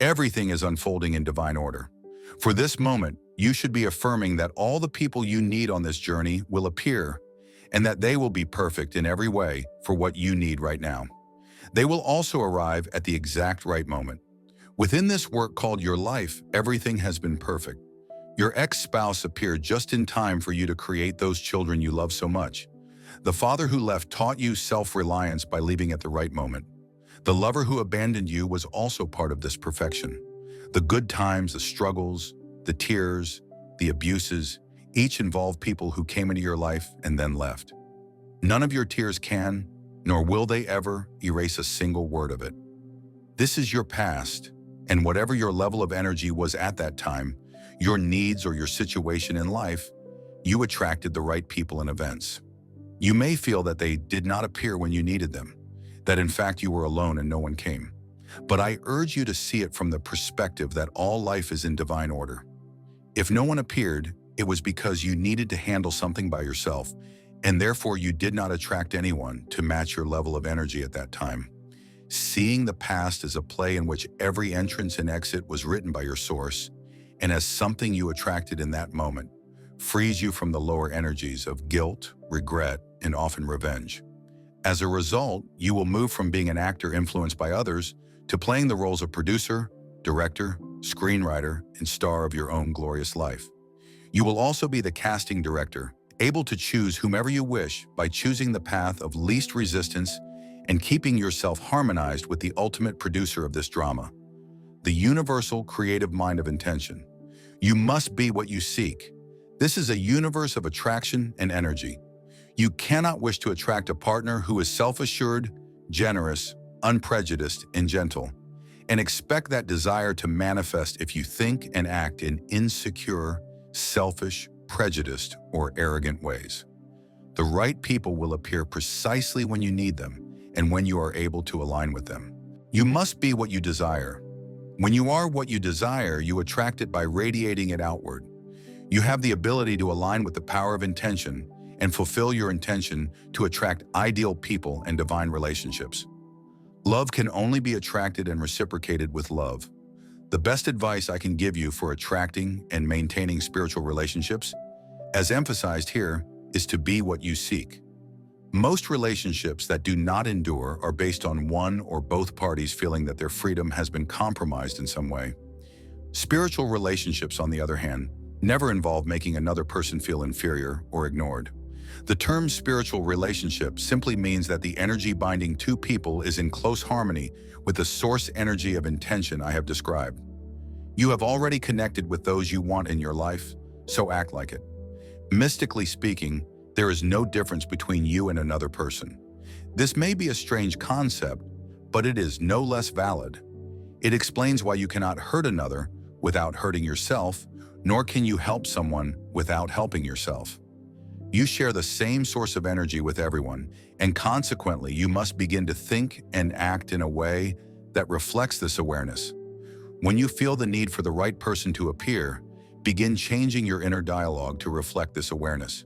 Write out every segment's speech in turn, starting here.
Everything is unfolding in divine order. For this moment, you should be affirming that all the people you need on this journey will appear and that they will be perfect in every way for what you need right now. They will also arrive at the exact right moment. Within this work called your life, everything has been perfect. Your ex-spouse appeared just in time for you to create those children you love so much. The father who left taught you self-reliance by leaving at the right moment. The lover who abandoned you was also part of this perfection. The good times, the struggles, the tears, the abuses, each involved people who came into your life and then left. None of your tears can, nor will they ever, erase a single word of it. This is your past, and whatever your level of energy was at that time, your needs or your situation in life, you attracted the right people and events. You may feel that they did not appear when you needed them, that in fact you were alone and no one came. But I urge you to see it from the perspective that all life is in divine order. If no one appeared, it was because you needed to handle something by yourself, and therefore you did not attract anyone to match your level of energy at that time. Seeing the past as a play in which every entrance and exit was written by your source, and as something you attracted in that moment, frees you from the lower energies of guilt, regret, and often revenge. As a result, you will move from being an actor influenced by others to playing the roles of producer, director, screenwriter, and star of your own glorious life. You will also be the casting director, able to choose whomever you wish by choosing the path of least resistance and keeping yourself harmonized with the ultimate producer of this drama, the universal creative mind of intention. You must be what you seek. This is a universe of attraction and energy. You cannot wish to attract a partner who is self-assured, generous, unprejudiced, and gentle, and expect that desire to manifest if you think and act in insecure, selfish, prejudiced, or arrogant ways. The right people will appear precisely when you need them and when you are able to align with them. You must be what you desire. When you are what you desire, you attract it by radiating it outward. You have the ability to align with the power of intention and fulfill your intention to attract ideal people and divine relationships. Love can only be attracted and reciprocated with love. The best advice I can give you for attracting and maintaining spiritual relationships, as emphasized here, is to be what you seek. Most relationships that do not endure are based on one or both parties feeling that their freedom has been compromised in some way. Spiritual relationships, on the other hand, never involve making another person feel inferior or ignored. The term spiritual relationship simply means that the energy binding two people is in close harmony with the source energy of intention I have described. You have already connected with those you want in your life, so act like it. Mystically speaking, there is no difference between you and another person. This may be a strange concept, but it is no less valid. It explains why you cannot hurt another without hurting yourself, nor can you help someone without helping yourself. You share the same source of energy with everyone, and consequently, you must begin to think and act in a way that reflects this awareness. When you feel the need for the right person to appear, begin changing your inner dialogue to reflect this awareness.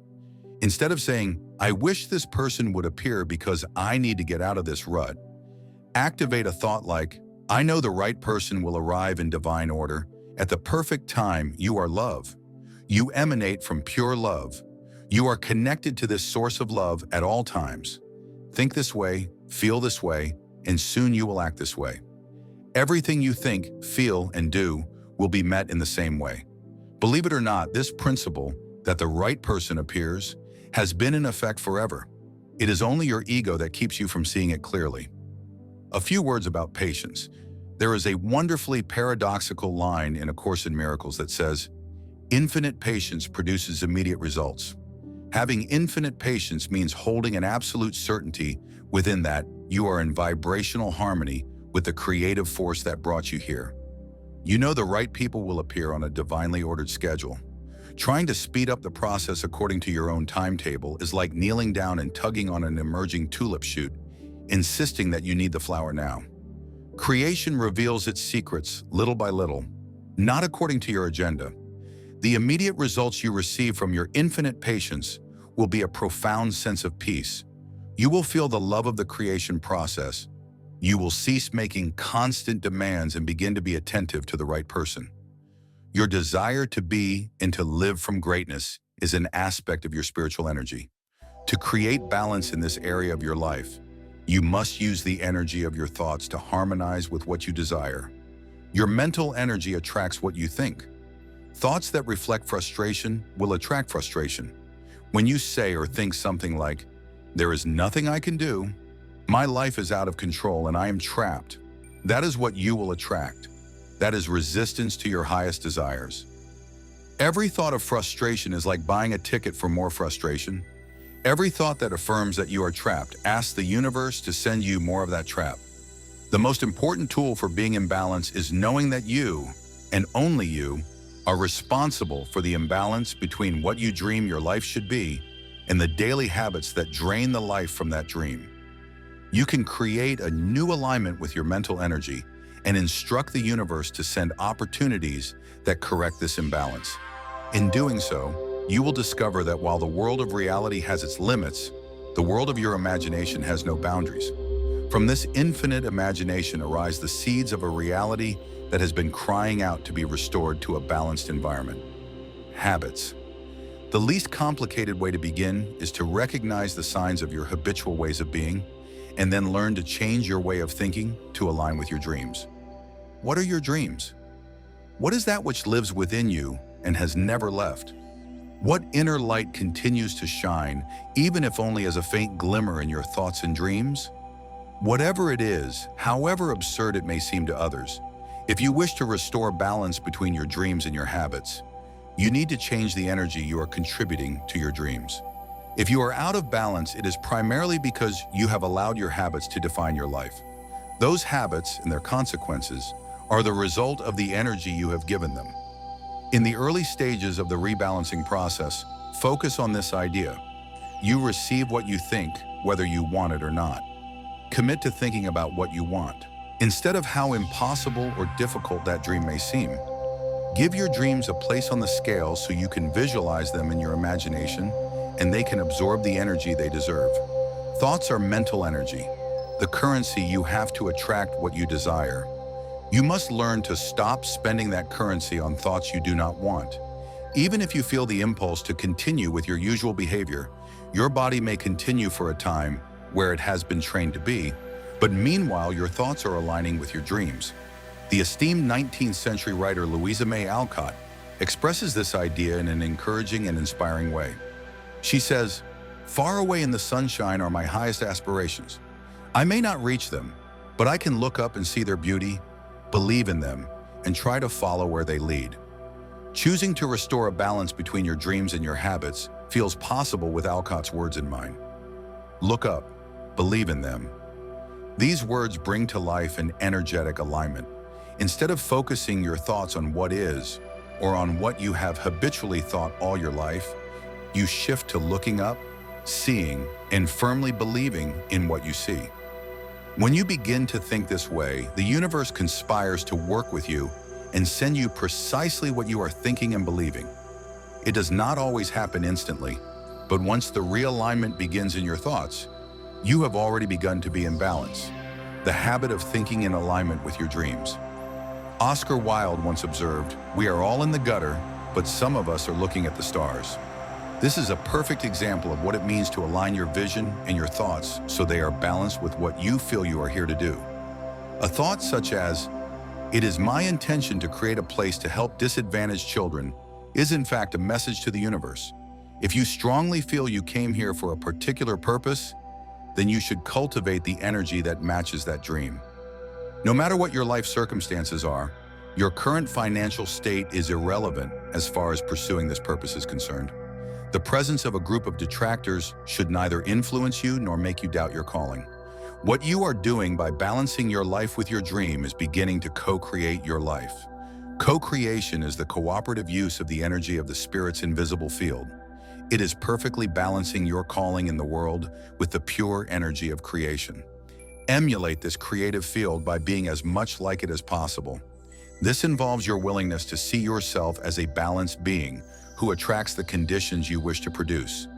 Instead of saying, "I wish this person would appear because I need to get out of this rut," activate a thought like, "I know the right person will arrive in divine order. At the perfect time, you are love. You emanate from pure love. You are connected to this source of love at all times. Think this way, feel this way, and soon you will act this way. Everything you think, feel, and do will be met in the same way." Believe it or not, this principle, that the right person appears, has been in effect forever. It is only your ego that keeps you from seeing it clearly. A few words about patience. There is a wonderfully paradoxical line in A Course in Miracles that says, "Infinite patience produces immediate results." Having infinite patience means holding an absolute certainty within that you are in vibrational harmony with the creative force that brought you here. You know the right people will appear on a divinely ordered schedule. Trying to speed up the process according to your own timetable is like kneeling down and tugging on an emerging tulip shoot, insisting that you need the flower now. Creation reveals its secrets little by little, not according to your agenda. The immediate results you receive from your infinite patience will be a profound sense of peace. You will feel the love of the creation process, You will cease making constant demands and begin to be attentive to the right person. Your desire to be and to live from greatness is an aspect of your spiritual energy. To create balance in this area of your life, you must use the energy of your thoughts to harmonize with what you desire. Your mental energy attracts what you think. Thoughts that reflect frustration will attract frustration. When you say or think something like, "There is nothing I can do," "My life is out of control and I am trapped," that is what you will attract. That is resistance to your highest desires. Every thought of frustration is like buying a ticket for more frustration. Every thought that affirms that you are trapped asks the universe to send you more of that trap. The most important tool for being in balance is knowing that you, and only you, are responsible for the imbalance between what you dream your life should be and the daily habits that drain the life from that dream. You can create a new alignment with your mental energy and instruct the universe to send opportunities that correct this imbalance. In doing so, you will discover that while the world of reality has its limits, the world of your imagination has no boundaries. From this infinite imagination arise the seeds of a reality that has been crying out to be restored to a balanced environment. Habits. The least complicated way to begin is to recognize the signs of your habitual ways of being and then learn to change your way of thinking to align with your dreams. What are your dreams? What is that which lives within you and has never left? What inner light continues to shine, even if only as a faint glimmer in your thoughts and dreams? Whatever it is, however absurd it may seem to others, if you wish to restore balance between your dreams and your habits, you need to change the energy you are contributing to your dreams. If you are out of balance, it is primarily because you have allowed your habits to define your life. Those habits and their consequences are the result of the energy you have given them. In the early stages of the rebalancing process, focus on this idea. You receive what you think, whether you want it or not. Commit to thinking about what you want, instead of how impossible or difficult that dream may seem. Give your dreams a place on the scale so you can visualize them in your imagination and they can absorb the energy they deserve. Thoughts are mental energy, the currency you have to attract what you desire. You must learn to stop spending that currency on thoughts you do not want. Even if you feel the impulse to continue with your usual behavior, your body may continue for a time where it has been trained to be, but meanwhile your thoughts are aligning with your dreams. The esteemed 19th century writer Louisa May Alcott expresses this idea in an encouraging and inspiring way. She says, "Far away in the sunshine are my highest aspirations. I may not reach them, but I can look up and see their beauty, believe in them, and try to follow where they lead." Choosing to restore a balance between your dreams and your habits feels possible with Alcott's words in mind. Look up, believe in them. These words bring to life an energetic alignment. Instead of focusing your thoughts on what is, or on what you have habitually thought all your life, you shift to looking up, seeing, and firmly believing in what you see. When you begin to think this way, the universe conspires to work with you and send you precisely what you are thinking and believing. It does not always happen instantly, but once the realignment begins in your thoughts, you have already begun to be in balance, the habit of thinking in alignment with your dreams. Oscar Wilde once observed, "We are all in the gutter, but some of us are looking at the stars." This is a perfect example of what it means to align your vision and your thoughts so they are balanced with what you feel you are here to do. A thought such as, "It is my intention to create a place to help disadvantaged children," is in fact a message to the universe. If you strongly feel you came here for a particular purpose, then you should cultivate the energy that matches that dream. No matter what your life circumstances are, your current financial state is irrelevant as far as pursuing this purpose is concerned. The presence of a group of detractors should neither influence you nor make you doubt your calling. What you are doing by balancing your life with your dream is beginning to co-create your life. Co-creation is the cooperative use of the energy of the Spirit's invisible field. It is perfectly balancing your calling in the world with the pure energy of creation. Emulate this creative field by being as much like it as possible. This involves your willingness to see yourself as a balanced being who attracts the conditions you wish to produce.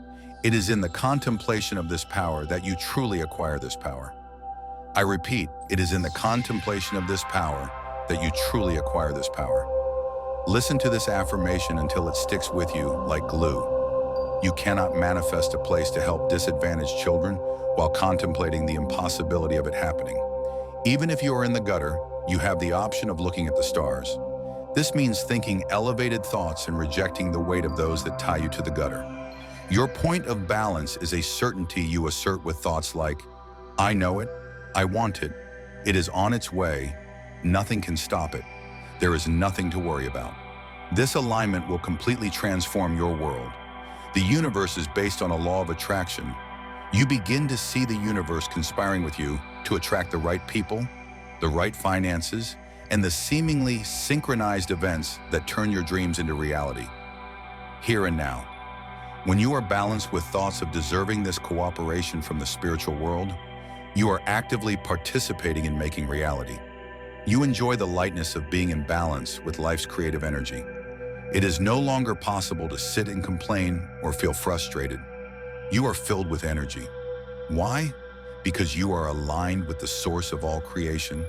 It is in the contemplation of this power that you truly acquire this power. I repeat, it is in the contemplation of this power that you truly acquire this power. Listen to this affirmation until it sticks with you like glue. You cannot manifest a place to help disadvantaged children while contemplating the impossibility of it happening. Even if you are in the gutter, you have the option of looking at the stars. This means thinking elevated thoughts and rejecting the weight of those that tie you to the gutter. Your point of balance is a certainty you assert with thoughts like, I know it, I want it, it is on its way, nothing can stop it, there is nothing to worry about. This alignment will completely transform your world. The universe is based on a law of attraction. You begin to see the universe conspiring with you to attract the right people, the right finances, and the seemingly synchronized events that turn your dreams into reality. Here and now. When you are balanced with thoughts of deserving this cooperation from the spiritual world, you are actively participating in making reality. You enjoy the lightness of being in balance with life's creative energy. It is no longer possible to sit and complain or feel frustrated. You are filled with energy. Why? Because you are aligned with the source of all creation,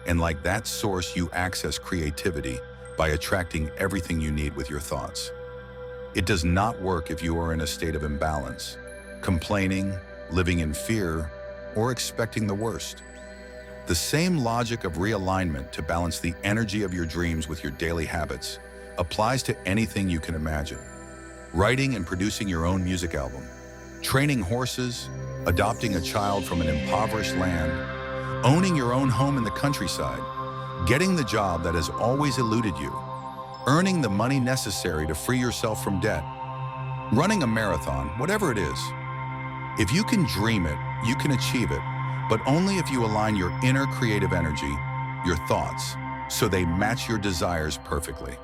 and like that source, you access creativity by attracting everything you need with your thoughts. It does not work if you are in a state of imbalance, complaining, living in fear, or expecting the worst. The same logic of realignment to balance the energy of your dreams with your daily habits applies to anything you can imagine. Writing and producing your own music album, training horses, adopting a child from an impoverished land, owning your own home in the countryside, getting the job that has always eluded you, earning the money necessary to free yourself from debt, running a marathon, whatever it is. If you can dream it, you can achieve it, but only if you align your inner creative energy, your thoughts, so they match your desires perfectly.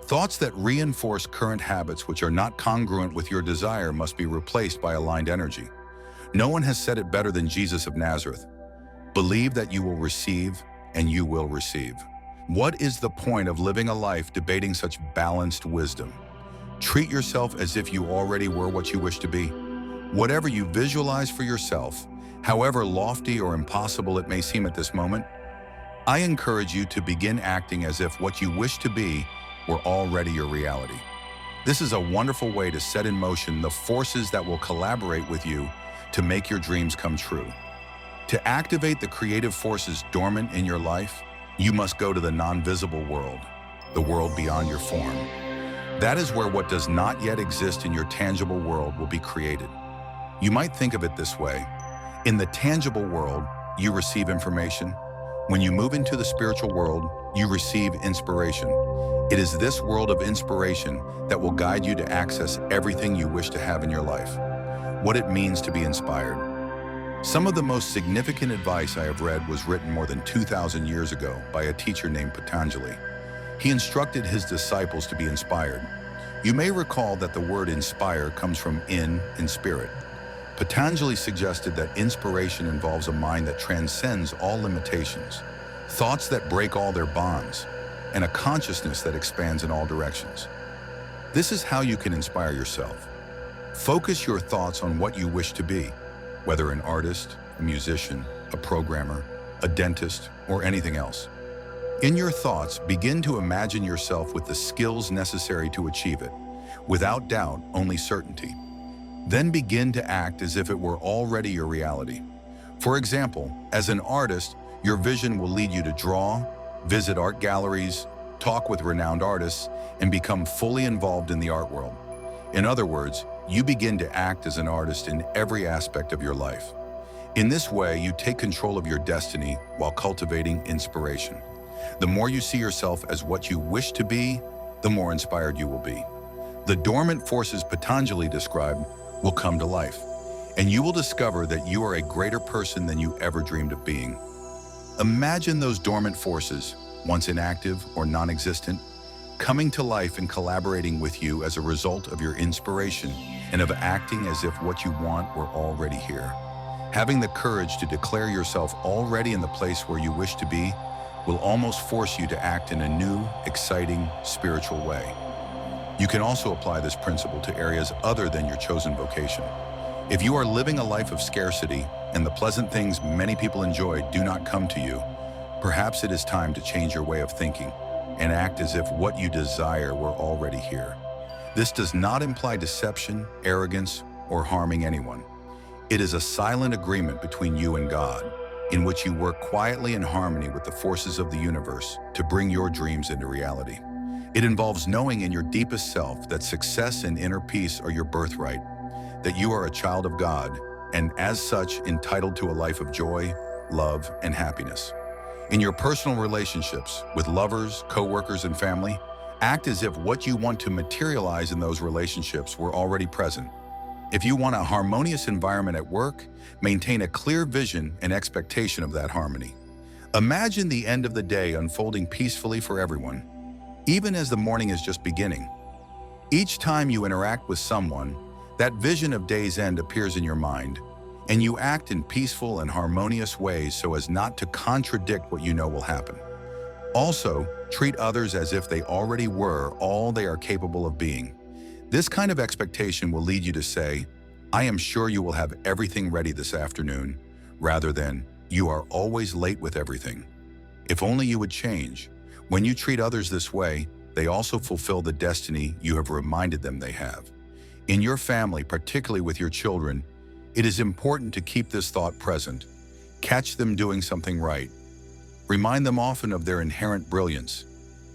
Thoughts that reinforce current habits which are not congruent with your desire must be replaced by aligned energy. No one has said it better than Jesus of Nazareth. Believe that you will receive, and you will receive. What is the point of living a life debating such balanced wisdom? Treat yourself as if you already were what you wish to be. Whatever you visualize for yourself, however lofty or impossible it may seem at this moment, I encourage you to begin acting as if what you wish to be were already your reality. This is a wonderful way to set in motion the forces that will collaborate with you to make your dreams come true. To activate the creative forces dormant in your life, you must go to the non-visible world, the world beyond your form. That is where what does not yet exist in your tangible world will be created. You might think of it this way. In the tangible world, you receive information. When you move into the spiritual world, you receive inspiration. It is this world of inspiration that will guide you to access everything you wish to have in your life. What it means to be inspired. Some of the most significant advice I have read was written more than 2,000 years ago by a teacher named Patanjali. He instructed his disciples to be inspired. You may recall that the word inspire comes from in and spirit. Patanjali suggested that inspiration involves a mind that transcends all limitations, thoughts that break all their bonds, and a consciousness that expands in all directions. This is how you can inspire yourself. Focus your thoughts on what you wish to be, whether an artist, a musician, a programmer, a dentist, or anything else. In your thoughts, begin to imagine yourself with the skills necessary to achieve it, without doubt, only certainty. Then begin to act as if it were already your reality. For example, as an artist, your vision will lead you to draw, visit art galleries, talk with renowned artists, and become fully involved in the art world. In other words, you begin to act as an artist in every aspect of your life. In this way, you take control of your destiny while cultivating inspiration. The more you see yourself as what you wish to be, the more inspired you will be. The dormant forces Patanjali described will come to life, and you will discover that you are a greater person than you ever dreamed of being. Imagine those dormant forces, once inactive or non-existent, coming to life and collaborating with you as a result of your inspiration and of acting as if what you want were already here. Having the courage to declare yourself already in the place where you wish to be will almost force you to act in a new, exciting, spiritual way. You can also apply this principle to areas other than your chosen vocation. If you are living a life of scarcity and the pleasant things many people enjoy do not come to you, perhaps it is time to change your way of thinking and act as if what you desire were already here. This does not imply deception, arrogance, or harming anyone. It is a silent agreement between you and God, in which you work quietly in harmony with the forces of the universe to bring your dreams into reality. It involves knowing in your deepest self that success and inner peace are your birthright, that you are a child of God, and as such entitled to a life of joy, love, and happiness. In your personal relationships with lovers, co-workers, and family, act as if what you want to materialize in those relationships were already present. If you want a harmonious environment at work, maintain a clear vision and expectation of that harmony. Imagine the end of the day unfolding peacefully for everyone, even as the morning is just beginning. Each time you interact with someone, that vision of day's end appears in your mind, and you act in peaceful and harmonious ways so as not to contradict what you know will happen. Also, treat others as if they already were all they are capable of being. This kind of expectation will lead you to say, "I am sure you will have everything ready this afternoon," rather than, "You are always late with everything." If only you would change. When you treat others this way, they also fulfill the destiny you have reminded them they have. In your family, particularly with your children, it is important to keep this thought present. Catch them doing something right. Remind them often of their inherent brilliance,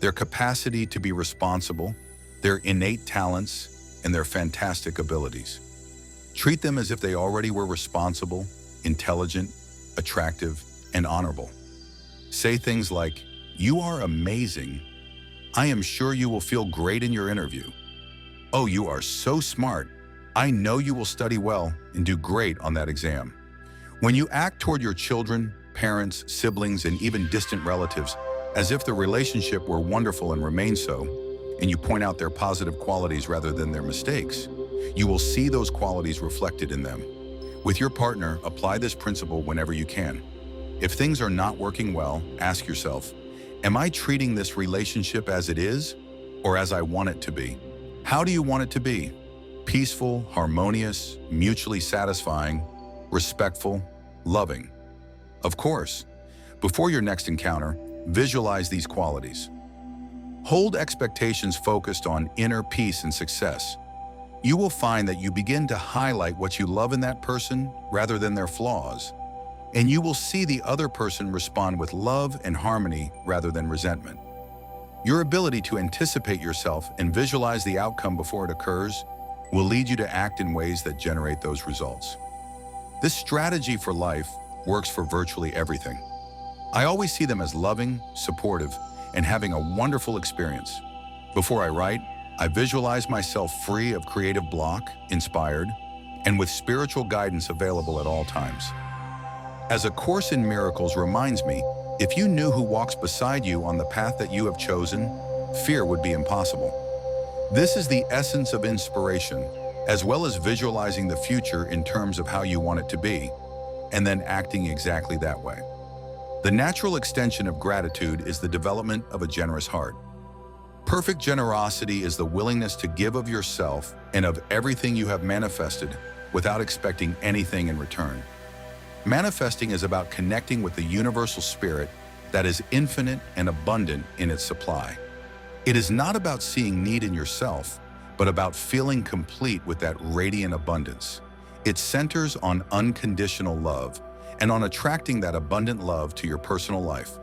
their capacity to be responsible, their innate talents, and their fantastic abilities. Treat them as if they already were responsible, intelligent, attractive, and honorable. Say things like, "You are amazing. I am sure you will feel great in your interview. Oh, you are so smart. I know you will study well and do great on that exam." When you act toward your children, parents, siblings, and even distant relatives as if the relationship were wonderful and remains so, and you point out their positive qualities rather than their mistakes, you will see those qualities reflected in them. With your partner, apply this principle whenever you can. If things are not working well, ask yourself, am I treating this relationship as it is or as I want it to be? How do you want it to be? Peaceful, harmonious, mutually satisfying, respectful, loving. Of course, before your next encounter, visualize these qualities. Hold expectations focused on inner peace and success. You will find that you begin to highlight what you love in that person rather than their flaws, and you will see the other person respond with love and harmony rather than resentment. Your ability to anticipate yourself and visualize the outcome before it occurs will lead you to act in ways that generate those results. This strategy for life works for virtually everything. I always see them as loving, supportive, and having a wonderful experience. Before I write, I visualize myself free of creative block, inspired, and with spiritual guidance available at all times. As A Course in Miracles reminds me, if you knew who walks beside you on the path that you have chosen, fear would be impossible. This is the essence of inspiration, as well as visualizing the future in terms of how you want it to be, and then acting exactly that way. The natural extension of gratitude is the development of a generous heart. Perfect generosity is the willingness to give of yourself and of everything you have manifested without expecting anything in return. Manifesting is about connecting with the universal spirit that is infinite and abundant in its supply. It is not about seeing need in yourself, but about feeling complete with that radiant abundance. It centers on unconditional love and on attracting that abundant love to your personal life.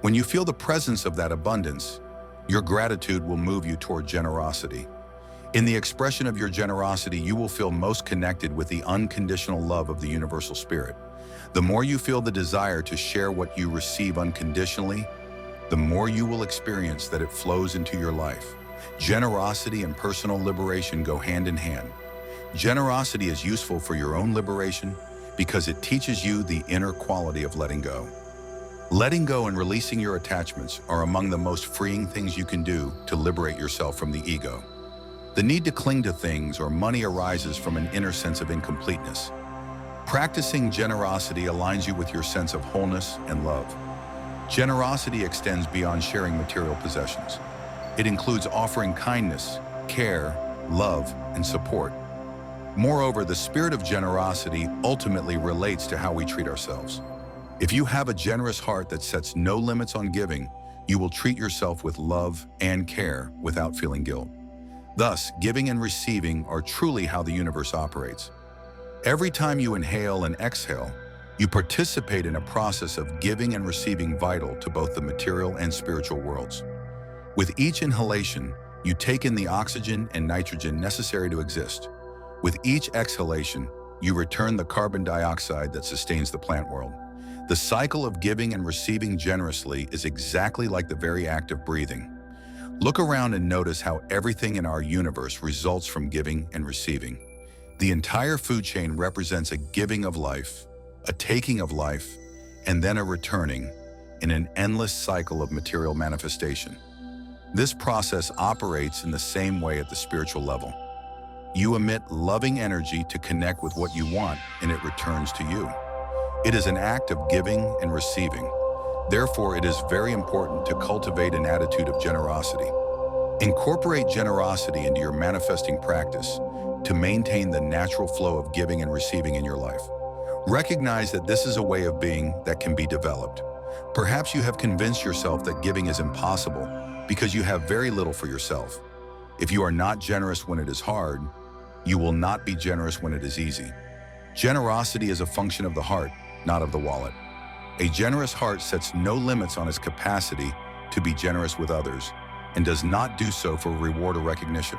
When you feel the presence of that abundance, your gratitude will move you toward generosity. In the expression of your generosity, you will feel most connected with the unconditional love of the universal spirit. The more you feel the desire to share what you receive unconditionally, the more you will experience that it flows into your life. Generosity and personal liberation go hand in hand. Generosity is useful for your own liberation because it teaches you the inner quality of letting go. Letting go and releasing your attachments are among the most freeing things you can do to liberate yourself from the ego. The need to cling to things or money arises from an inner sense of incompleteness. Practicing generosity aligns you with your sense of wholeness and love. Generosity extends beyond sharing material possessions. It includes offering kindness, care, love, and support. Moreover, the spirit of generosity ultimately relates to how we treat ourselves. If you have a generous heart that sets no limits on giving, you will treat yourself with love and care without feeling guilt. Thus, giving and receiving are truly how the universe operates. Every time you inhale and exhale, you participate in a process of giving and receiving vital to both the material and spiritual worlds. With each inhalation, you take in the oxygen and nitrogen necessary to exist. With each exhalation, you return the carbon dioxide that sustains the plant world. The cycle of giving and receiving generously is exactly like the very act of breathing. Look around and notice how everything in our universe results from giving and receiving. The entire food chain represents a giving of life, a taking of life, and then a returning in an endless cycle of material manifestation. This process operates in the same way at the spiritual level. You emit loving energy to connect with what you want, and it returns to you. It is an act of giving and receiving. Therefore, it is very important to cultivate an attitude of generosity. Incorporate generosity into your manifesting practice to maintain the natural flow of giving and receiving in your life. Recognize that this is a way of being that can be developed. Perhaps you have convinced yourself that giving is impossible because you have very little for yourself. If you are not generous when it is hard, you will not be generous when it is easy. Generosity is a function of the heart, not of the wallet. A generous heart sets no limits on its capacity to be generous with others and does not do so for reward or recognition.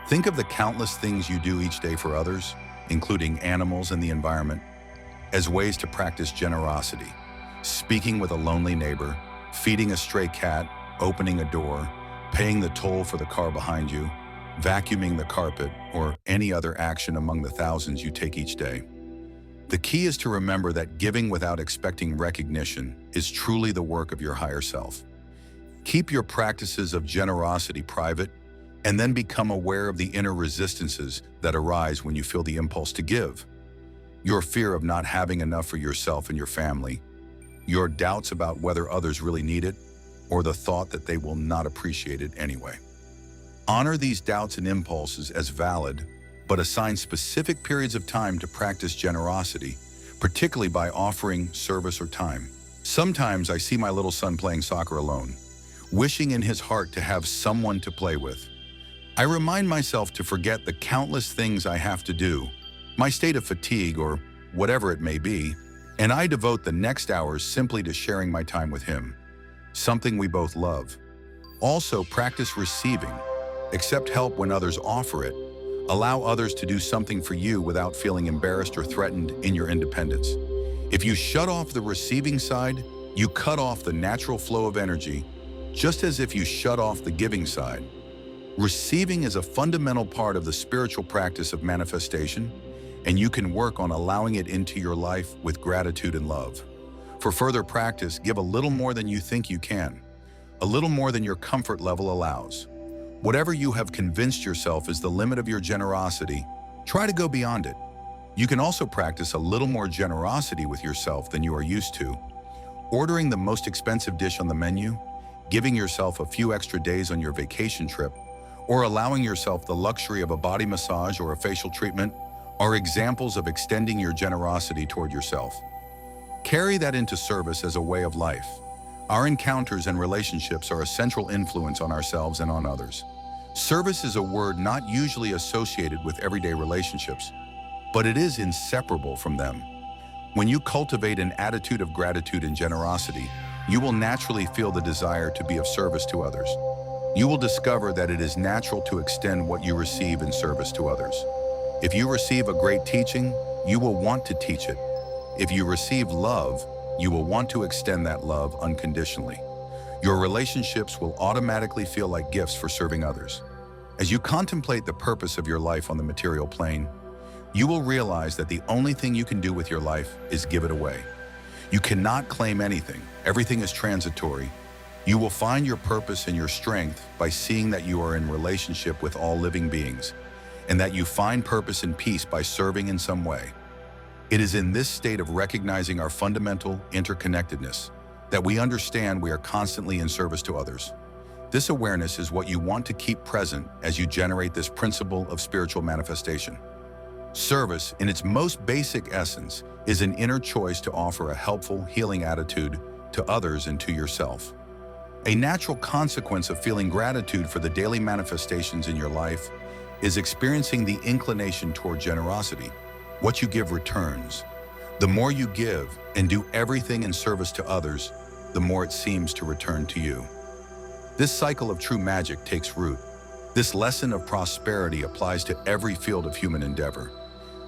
Think of the countless things you do each day for others, including animals and the environment, as ways to practice generosity. Speaking with a lonely neighbor, feeding a stray cat, opening a door, paying the toll for the car behind you, vacuuming the carpet, or any other action among the thousands you take each day. The key is to remember that giving without expecting recognition is truly the work of your higher self. Keep your practices of generosity private, and then become aware of the inner resistances that arise when you feel the impulse to give. Your fear of not having enough for yourself and your family, your doubts about whether others really need it, or the thought that they will not appreciate it anyway. Honor these doubts and impulses as valid, but assign specific periods of time to practice generosity, particularly by offering service or time. Sometimes I see my little son playing soccer alone, wishing in his heart to have someone to play with. I remind myself to forget the countless things I have to do, my state of fatigue or whatever it may be, and I devote the next hours simply to sharing my time with him, something we both love. Also, practice receiving. Accept help when others offer it. Allow others to do something for you without feeling embarrassed or threatened in your independence. If you shut off the receiving side, you cut off the natural flow of energy, just as if you shut off the giving side. Receiving is a fundamental part of the spiritual practice of manifestation, and you can work on allowing it into your life with gratitude and love. For further practice, give a little more than you think you can, a little more than your comfort level allows. Whatever you have convinced yourself is the limit of your generosity, try to go beyond it. You can also practice a little more generosity with yourself than you are used to. Ordering the most expensive dish on the menu, giving yourself a few extra days on your vacation trip, or allowing yourself the luxury of a body massage or a facial treatment are examples of extending your generosity toward yourself. Carry that into service as a way of life. Our encounters and relationships are a central influence on ourselves and on others. Service is a word not usually associated with everyday relationships, but it is inseparable from them. When you cultivate an attitude of gratitude and generosity, you will naturally feel the desire to be of service to others. You will discover that it is natural to extend what you receive in service to others. If you receive a great teaching, you will want to teach it. If you receive love, you will want to extend that love unconditionally. Your relationships will automatically feel like gifts for serving others. As you contemplate the purpose of your life on the material plane, you will realize that the only thing you can do with your life is give it away. You cannot claim anything. Everything is transitory. You will find your purpose and your strength by seeing that you are in relationship with all living beings, and that you find purpose and peace by serving in some way. It is in this state of recognizing our fundamental interconnectedness that we understand we are constantly in service to others. This awareness is what you want to keep present as you generate this principle of spiritual manifestation. Service, in its most basic essence, is an inner choice to offer a helpful, healing attitude to others and to yourself. A natural consequence of feeling gratitude for the daily manifestations in your life is experiencing the inclination toward generosity. What you give returns. The more you give and do everything in service to others, the more it seems to return to you. This cycle of true magic takes root. This lesson of prosperity applies to every field of human endeavor.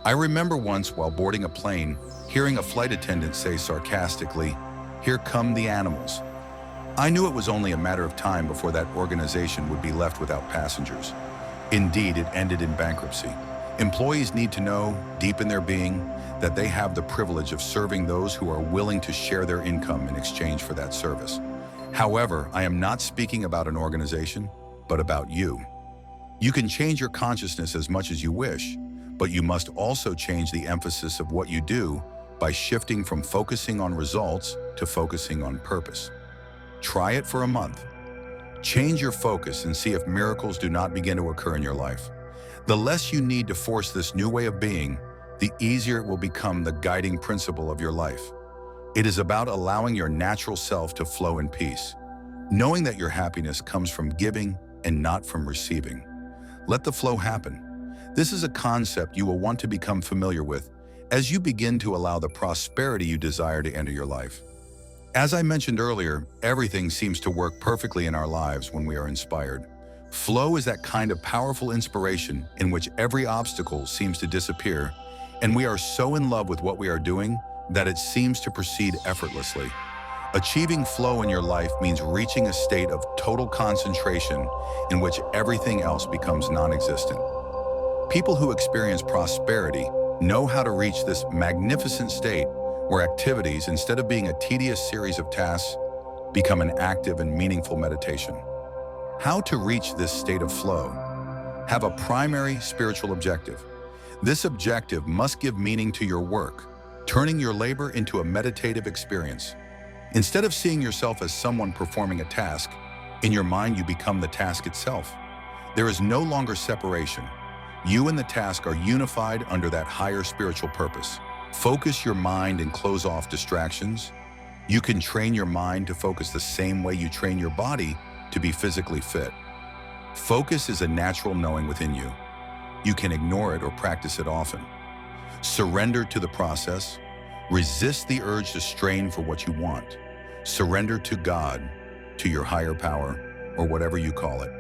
I remember once while boarding a plane, hearing a flight attendant say sarcastically, "Here come the animals." I knew it was only a matter of time before that organization would be left without passengers. Indeed, it ended in bankruptcy. Employees need to know, deep in their being, that they have the privilege of serving those who are willing to share their income in exchange for that service. However, I am not speaking about an organization, but about you. You can change your consciousness as much as you wish, but you must also change the emphasis of what you do by shifting from focusing on results to focusing on purpose. Try it for a month. Change your focus and see if miracles do not begin to occur in your life. The less you need to force this new way of being, the easier it will become the guiding principle of your life. It is about allowing your natural self to flow in peace, knowing that your happiness comes from giving and not from receiving. Let the flow happen. This is a concept you will want to become familiar with as you begin to allow the prosperity you desire to enter your life. As I mentioned earlier, everything seems to work perfectly in our lives when we are inspired. Flow is that kind of powerful inspiration in which every obstacle seems to disappear, and we are so in love with what we are doing that it seems to proceed effortlessly. Achieving flow in your life means reaching a state of total concentration in which everything else becomes non-existent. People who experience prosperity know how to reach this magnificent state where activities, instead of being a tedious series of tasks, become an active and meaningful meditation. How to reach this state of flow? Have a primary spiritual objective. This objective must give meaning to your work, turning your labor into a meditative experience. Instead of seeing yourself as someone performing a task, in your mind you become the task itself. There is no longer separation. You and the task are unified under that higher spiritual purpose. Focus your mind and close off distractions. You can train your mind to focus the same way you train your body to be physically fit. Focus is a natural knowing within you. You can ignore it or practice it often. Surrender to the process. Resist the urge to strain for what you want. Surrender to God, to your higher power, or whatever you call it.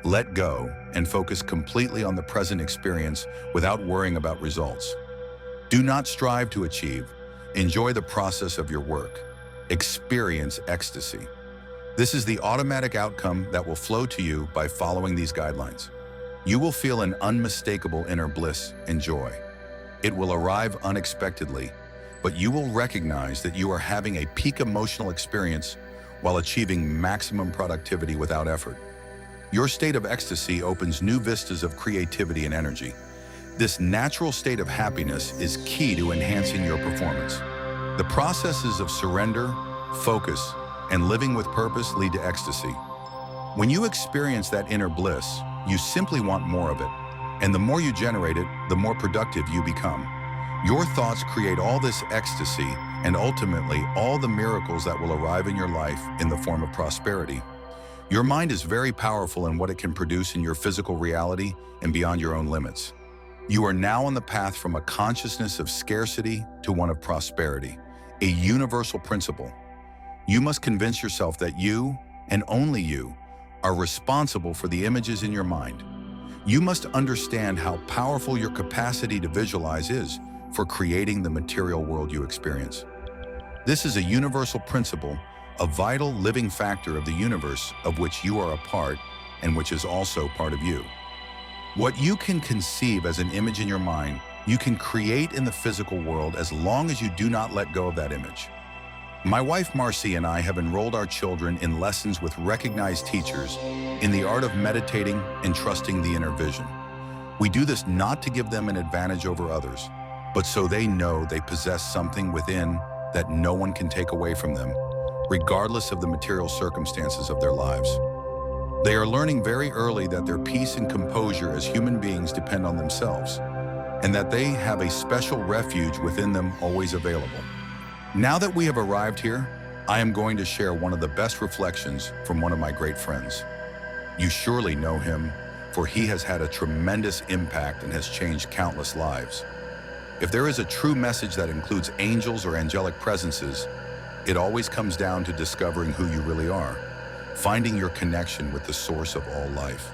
Let go and focus completely on the present experience without worrying about results. Do not strive to achieve. Enjoy the process of your work. Experience ecstasy. This is the automatic outcome that will flow to you by following these guidelines. You will feel an unmistakable inner bliss and joy. It will arrive unexpectedly, but you will recognize that you are having a peak emotional experience while achieving maximum productivity without effort. Your state of ecstasy opens new vistas of creativity and energy. This natural state of happiness is key to enhancing your performance. The processes of surrender, focus, and living with purpose lead to ecstasy. When you experience that inner bliss, you simply want more of it. And the more you generate it, the more productive you become. Your thoughts create all this ecstasy and ultimately all the miracles that will arrive in your life in the form of prosperity. Your mind is very powerful in what it can produce in your physical reality and beyond your own limits. You are now on the path from a consciousness of scarcity to one of prosperity, a universal principle. You must convince yourself that you, and only you, are responsible for the images in your mind. You must understand how powerful your capacity to visualize is for creating the material world you experience. This is a universal principle, a vital living factor of the universe of which you are a part and which is also part of you. What you can conceive as an image in your mind, you can create in the physical world as long as you do not let go of that image. My wife Marcy and I have enrolled our children in lessons with recognized teachers in the art of meditating and trusting the inner vision. We do this not to give them an advantage over others, but so they know they possess something within that no one can take away from them, regardless of the material circumstances of their lives. They are learning very early that their peace and composure as human beings depend on themselves. and that they have a special refuge within them always available. Now that we have arrived here, I am going to share one of the best reflections from one of my great friends. You surely know him, for he has had a tremendous impact and has changed countless lives. If there is a true message that includes angels or angelic presences, it always comes down to discovering who you really are, finding your connection with the source of all life.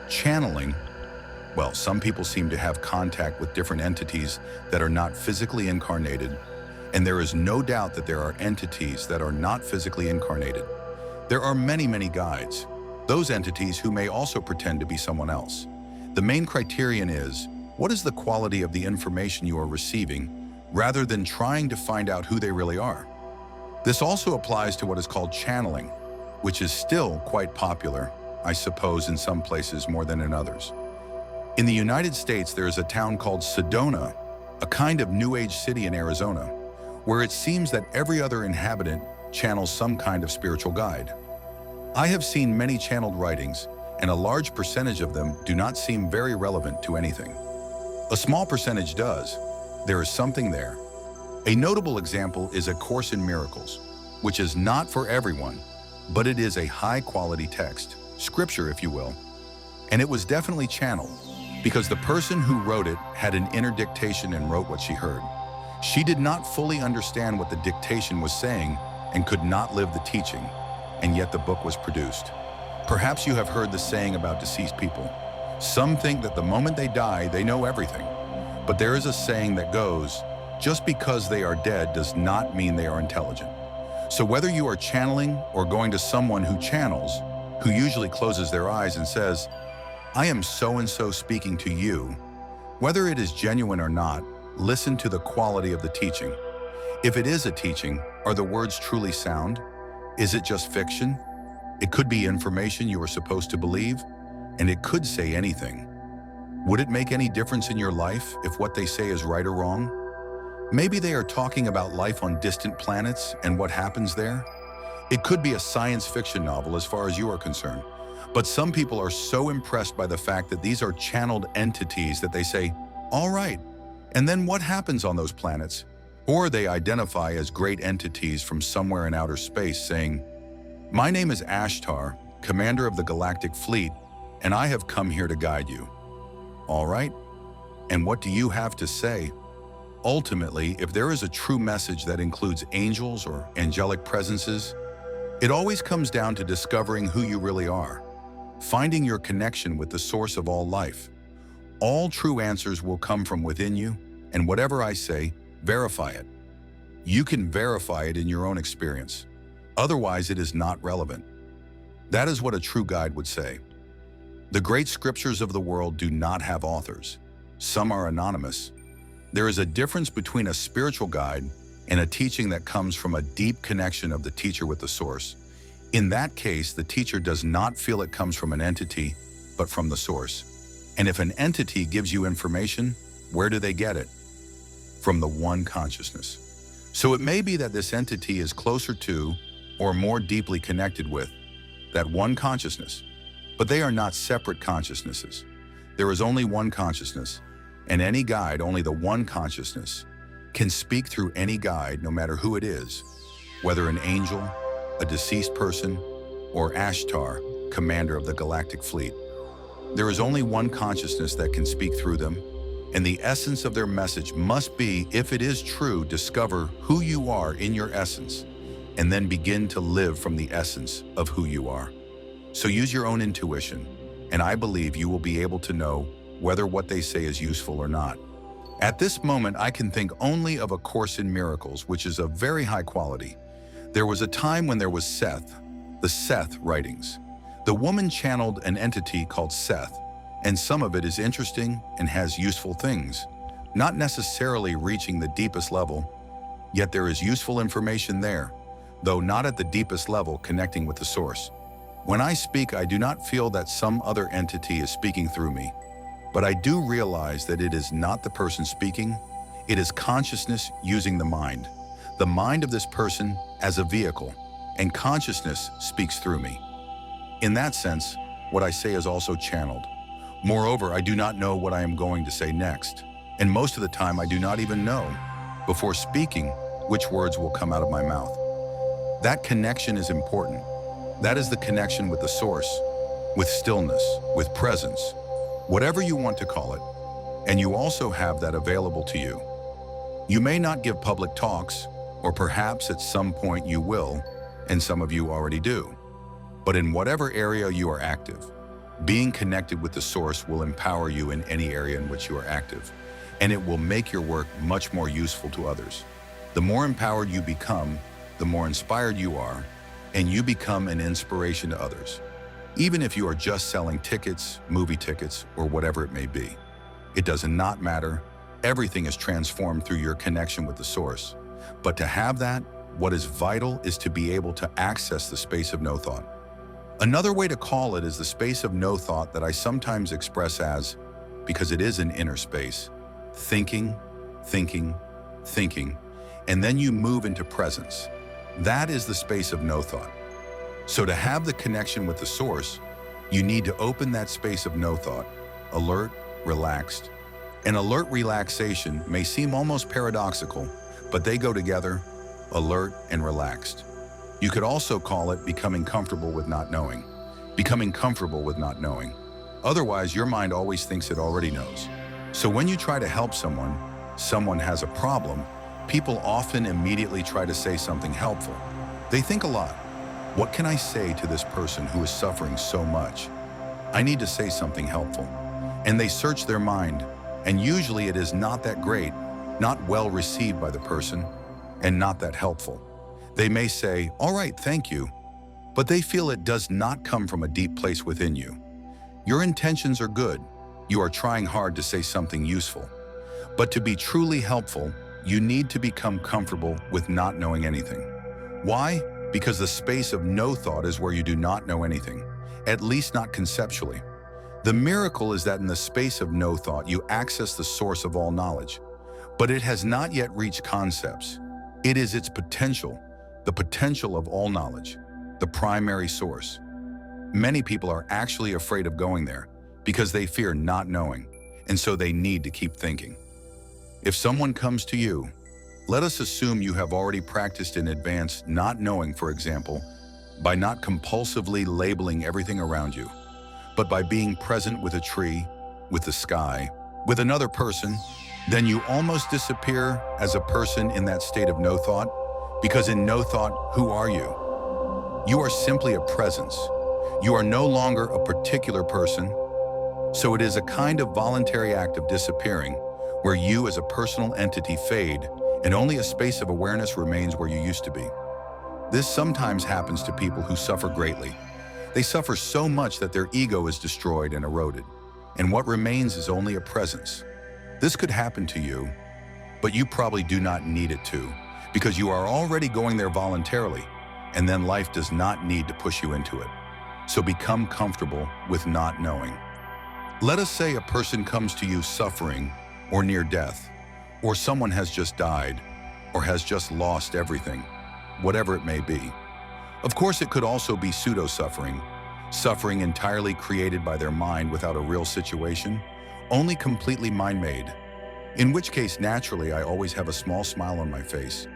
Channeling, well, some people seem to have contact with different entities that are not physically incarnated, and there is no doubt that there are entities that are not physically incarnated. There are many, many guides, those entities who may also pretend to be someone else. The main criterion is, what is the quality of the information you are receiving, rather than trying to find out who they really are? This also applies to what is called channeling, which is still quite popular, I suppose in some places more than in others. In the United States, there is a town called Sedona, a kind of New Age city in Arizona, where it seems that every other inhabitant channels some kind of spiritual guide. I have seen many channeled writings, and a large percentage of them do not seem very relevant to anything. A small percentage does. There is something there. A notable example is A Course in Miracles, which is not for everyone, but it is a high-quality text, scripture if you will, and it was definitely channeled, because the person who wrote it had an inner dictation and wrote what she heard. She did not fully understand what the dictation was saying and could not live the teaching, and yet the book was produced. Perhaps you have heard the saying about deceased people. Some think that the moment they die, they know everything. But there is a saying that goes, just because they are dead does not mean they are intelligent. So whether you are channeling or going to someone who channels, who usually closes their eyes and says, I am so-and-so speaking to you, whether it is genuine or not, listen to the quality of the teaching. If it is a teaching, are the words truly sound? Is it just fiction? It could be information you are supposed to believe, and it could say anything. Would it make any difference in your life if what they say is right or wrong? Maybe they are talking about life on distant planets and what happens there. It could be a science fiction novel as far as you are concerned. But some people are so impressed by the fact that these are channeled entities that they say, all right, and then what happens on those planets? Or they identify as great entities from somewhere in outer space saying, my name is Ashtar, commander of the Galactic Fleet, and I have come here to guide you. All right, and what do you have to say? Ultimately, if there is a true message that includes angels or angelic presences, it always comes down to discovering who you really are, finding your connection with the source of all life. All true answers will come from within you, and whatever I say, verify it. You can verify it in your own experience. Otherwise, it is not relevant. That is what a true guide would say. The great scriptures of the world do not have authors. Some are anonymous. There is a difference between a spiritual guide and a teaching that comes from a deep connection of the teacher with the source. In that case, the teacher does not feel it comes from an entity, but from the source. And if an entity gives you information, where do they get it? From the one consciousness. So it may be that this entity is closer to, or more deeply connected with, that one consciousness. But they are not separate consciousnesses. There is only one consciousness, and any guide, only the one consciousness, can speak through any guide, no matter who it is, whether an angel, a deceased person, or Ashtar, commander of the Galactic Fleet. There is only one consciousness that can speak through them, and the essence of their message must be, if it is true, discover who you are in your essence, and then begin to live from the essence of who you are. So use your own intuition, and I believe you will be able to know whether what they say is useful or not. At this moment, I can think only of A Course in Miracles, which is of very high quality. There was a time when there was Seth, the Seth writings. The woman channeled an entity called Seth, and some of it is interesting and has useful things, not necessarily reaching the deepest level, yet there is useful information there, though not at the deepest level connecting with the source. When I speak, I do not feel that some other entity is speaking through me, but I do realize that it is not the person speaking. It is consciousness using the mind of this person as a vehicle, and consciousness speaks through me. In that sense, what I say is also channeled. Moreover, I do not know what I am going to say next, And most of the time I do not even know, before speaking, which words will come out of my mouth. That connection is important. That is the connection with the source, with stillness, with presence, whatever you want to call it. And you also have that available to you. You may not give public talks, or perhaps at some point you will, and some of you already do. But in whatever area you are active, being connected with the source will empower you in any area in which you are active, and it will make your work much more useful to others. The more empowered you become, the more inspired you are, and you become an inspiration to others. Even if you are just selling tickets, movie tickets, or whatever it may be. It does not matter. Everything is transformed through your connection with the source. But to have that, what is vital is to be able to access the space of no thought. Another way to call it is the space of no thought that I sometimes express as, because it is an inner space, thinking, thinking, thinking, and then you move into presence. That is the space of no thought. So to have the connection with the source, you need to open that space of no thought, alert, relaxed. And alert relaxation may seem almost paradoxical, but they go together, alert and relaxed. You could also call it becoming comfortable with not knowing. Becoming comfortable with not knowing. Otherwise, your mind always thinks it already knows. So when you try to help someone has a problem, people often immediately try to say something helpful. They think a lot. What can I say to this person who is suffering so much? I need to say something helpful. And they search their mind, and usually it is not that great, not well received by the person, and not that helpful. They may say, "All right, thank you," but they feel it does not come from a deep place within you. Your intentions are good. You are trying hard to say something useful. But to be truly helpful, you need to become comfortable with not knowing anything. Why? Because the space of no thought is where you do not know anything, at least not conceptually. The miracle is that in the space of no thought, you access the source of all knowledge, but it has not yet reached concepts. It is its potential, the potential of all knowledge, the primary source. Many people are actually afraid of going there because they fear not knowing, and so they need to keep thinking. If someone comes to you, let us assume you have already practiced in advance not knowing, for example, by not compulsively labeling everything around you, but by being present with a tree, with the sky, with another person, then you almost disappear as a person in that state of no thought, because in no thought, who are you? You are simply a presence. You are no longer a particular person, so it is a kind of voluntary act of disappearing, where you as a personal entity fade, and only a space of awareness remains where you used to be. This sometimes happens to people who suffer greatly. They suffer so much that their ego is destroyed and eroded, and what remains is only a presence. This could happen to you, but you probably do not need it to, because you are already going there voluntarily, and then life does not need to push you into it. So become comfortable with not knowing. Let us say a person comes to you suffering or near death, or someone has just died, or has just lost everything, whatever it may be. Of course, it could also be pseudo-suffering, suffering entirely created by their mind without a real situation, only completely mind-made. In which case, naturally, I always have a small smile on my face.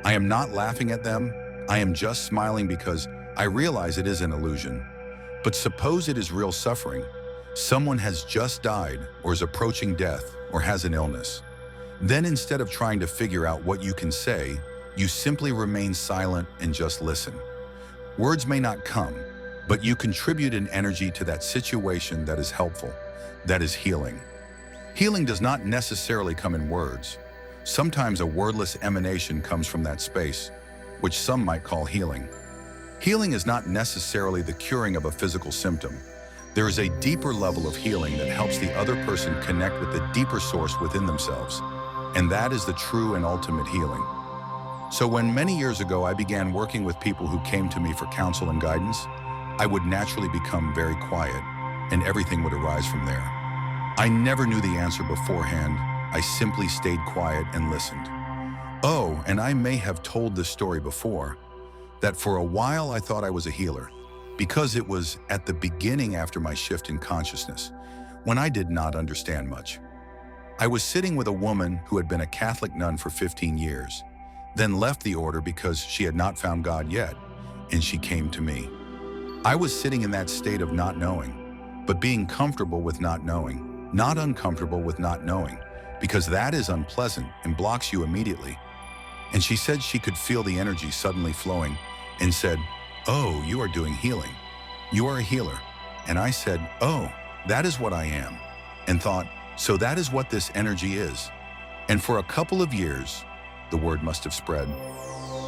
I am not laughing at them, I am just smiling because I realize it is an illusion. But suppose it is real suffering. Someone has just died, or is approaching death, or has an illness. Then instead of trying to figure out what you can say, you simply remain silent and just listen. Words may not come, but you contribute an energy to that situation that is helpful, that is healing. Healing does not necessarily come in words. Sometimes a wordless emanation comes from that space, which some might call healing. Healing is not necessarily the curing of a physical symptom. There is a deeper level of healing that helps the other person connect with the deeper source within themselves, and that is the true and ultimate healing. So when many years ago I began working with people who came to me for counsel and guidance, I would naturally become very quiet, and everything would arise from there. I never knew the answer beforehand. I simply stayed quiet and listened. Oh, and I may have told this story before, that for a while I thought I was a healer, because it was at the beginning after my shift in consciousness, when I did not understand much. I was sitting with a woman who had been a Catholic nun for 15 years, then left the order because she had not found God yet, and she came to me. I was sitting in that state of not knowing, but being comfortable with not knowing, not uncomfortable with not knowing, because that is unpleasant and blocks you immediately. And she said she could feel the energy suddenly flowing and said, "Oh, you are doing healing. You are a healer." And I said, "Oh, that is what I am," and thought, so that is what this energy is. And for a couple of years, the word must have spread.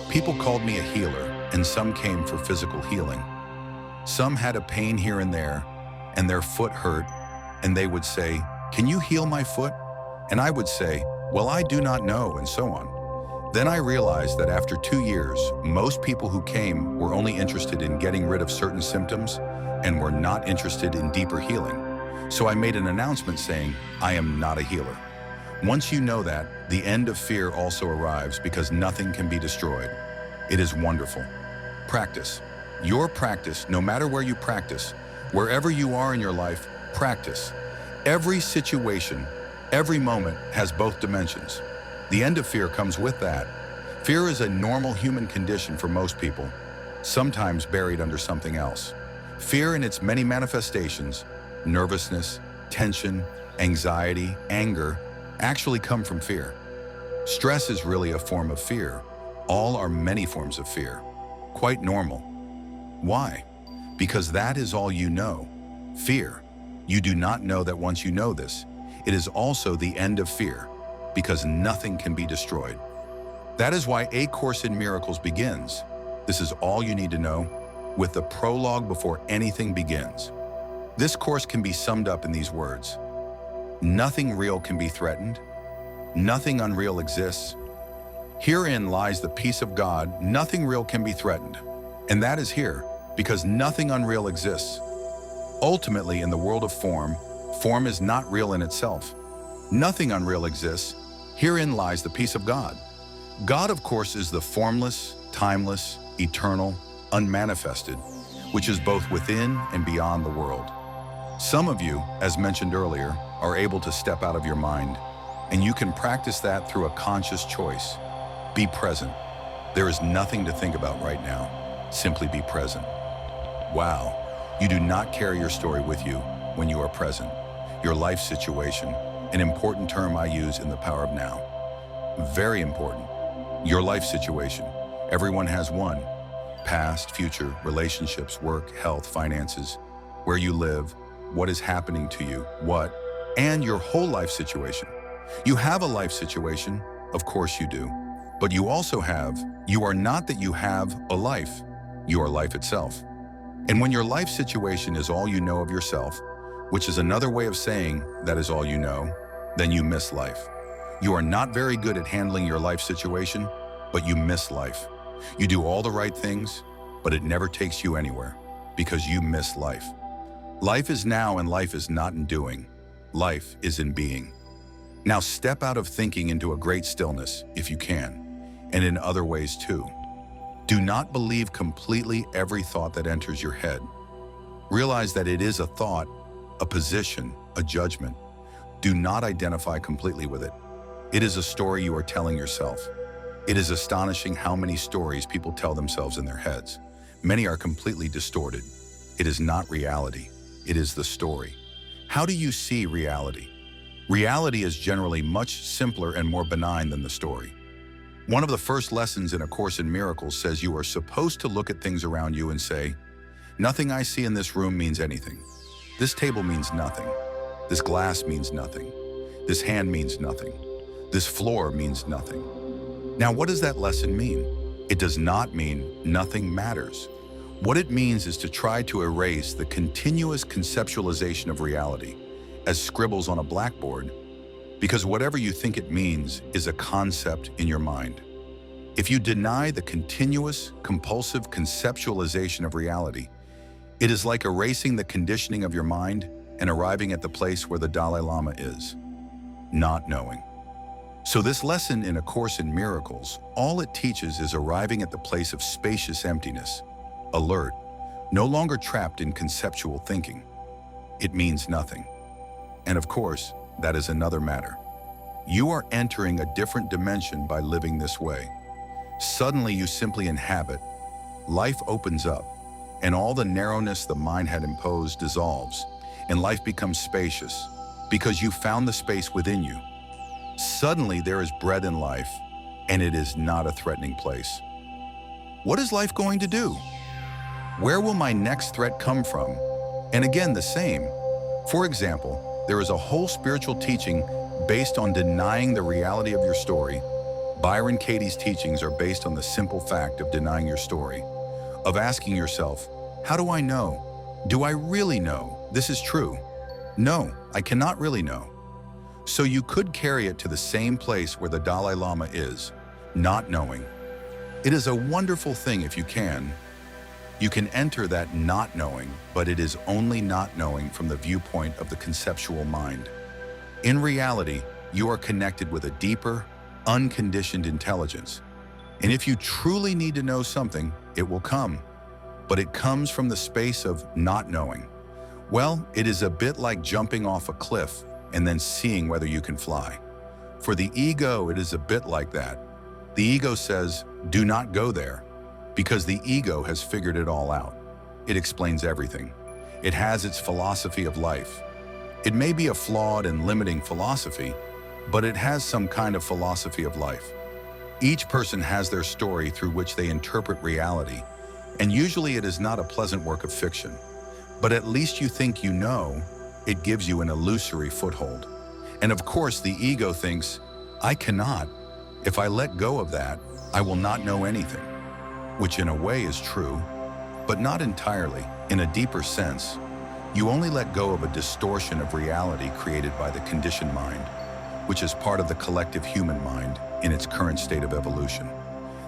People called me a healer, and some came for physical healing. Some had a pain here and there, and their foot hurt, and they would say, "Can you heal my foot?" And I would say, "Well, I do not know," and so on. Then I realized that after 2 years, most people who came were only interested in getting rid of certain symptoms and were not interested in deeper healing. So I made an announcement saying, "I am not a healer." Once you know that, the end of fear also arrives because nothing can be destroyed. It is wonderful. Practice. Your practice, no matter where you practice, wherever you are in your life, practice. Every situation, every moment has both dimensions. The end of fear comes with that. Fear is a normal human condition for most people, sometimes buried under something else. Fear in its many manifestations, nervousness, tension, anxiety, anger, actually come from fear. Stress is really a form of fear. All are many forms of fear. Quite normal. Why? Because that is all you know. Fear. You do not know that once you know this, it is also the end of fear, because nothing can be destroyed. That is why A Course in Miracles begins. This is all you need to know, with the prologue before anything begins. This course can be summed up in these words. Nothing real can be threatened. Nothing unreal exists. Herein lies the peace of God. Nothing real can be threatened. And that is here, because nothing unreal exists. Ultimately, in the world of form, form is not real in itself. Nothing unreal exists. Herein lies the peace of God. God, of course, is the formless, timeless, eternal, unmanifested, which is both within and beyond the world. Some of you, as mentioned earlier, are able to step out of your mind, and you can practice that through a conscious choice. Be present. There is nothing to think about right now. Simply be present. Wow, you do not carry your story with you when you are present. Your life situation, an important term I use in the Power of Now. Very important. Your life situation. Everyone has one. Past, future, relationships, work, health, finances, where you live, what is happening to you, and your whole life situation. You have a life situation, of course you do, but you also have, you are not that you have a life, you are life itself. And when your life situation is all you know of yourself, which is another way of saying that is all you know, then you miss life. You are not very good at handling your life situation, but you miss life. You do all the right things, but it never takes you anywhere because you miss life. Life is now and life is not in doing. Life is in being. Now step out of thinking into a great stillness if you can, and in other ways too. Do not believe completely every thought that enters your head. Realize that it is a thought, a position, a judgment. Do not identify completely with it. It is a story you are telling yourself. It is astonishing how many stories people tell themselves in their heads. Many are completely distorted. It is not reality. It is the story. How do you see reality? Reality is generally much simpler and more benign than the story. One of the first lessons in A Course in Miracles says you are supposed to look at things around you and say, "Nothing I see in this room means anything. This table means nothing. This glass means nothing. This hand means nothing. This floor means nothing." Now, what does that lesson mean? It does not mean nothing matters. What it means is to try to erase the continuous conceptualization of reality as scribbles on a blackboard, because whatever you think it means is a concept in your mind. If you deny the continuous, compulsive conceptualization of reality, it is like erasing the conditioning of your mind and arriving at the place where the Dalai Lama is, not knowing. So this lesson in A Course in Miracles, all it teaches is arriving at the place of spacious emptiness, alert, no longer trapped in conceptual thinking. It means nothing. And of course, that is another matter. You are entering a different dimension by living this way. Suddenly you simply inhabit. Life opens up, and all the narrowness the mind had imposed dissolves, and life becomes spacious, because you found the space within you. Suddenly there is bread in life, and it is not a threatening place. What is life going to do? Where will my next threat come from? And again, the same. For example, there is a whole spiritual teaching based on denying the reality of your story. Byron Katie's teachings are based on the simple fact of denying your story, of asking yourself, how do I know? Do I really know this is true? No, I cannot really know. So you could carry it to the same place where the Dalai Lama is, not knowing. It is a wonderful thing if you can. You can enter that not knowing, but it is only not knowing from the viewpoint of the conceptual mind. In reality, you are connected with a deeper, unconditioned intelligence. And if you truly need to know something, it will come. But it comes from the space of not knowing. Well, it is a bit like jumping off a cliff and then seeing whether you can fly. For the ego, it is a bit like that. The ego says, do not go there, because the ego has figured it all out. It explains everything. It has its philosophy of life. It may be a flawed and limiting philosophy, but it has some kind of philosophy of life. Each person has their story through which they interpret reality, and usually it is not a pleasant work of fiction. But at least you think you know. It gives you an illusory foothold. And of course, the ego thinks, I cannot. If I let go of that, I will not know anything. Which in a way is true, but not entirely. In a deeper sense, you only let go of a distortion of reality created by the conditioned mind, which is part of the collective human mind in its current state of evolution.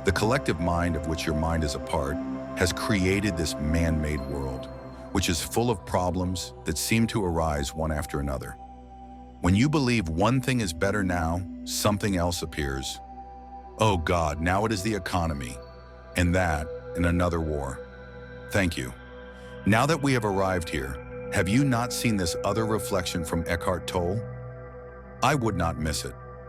The collective mind of which your mind is a part has created this man-made world, which is full of problems that seem to arise one after another. When you believe one thing is better now, something else appears. Oh God, now it is the economy, and that, and another war. Thank you. Now that we have arrived here, have you not seen this other reflection from Eckhart Tolle? I would not miss it.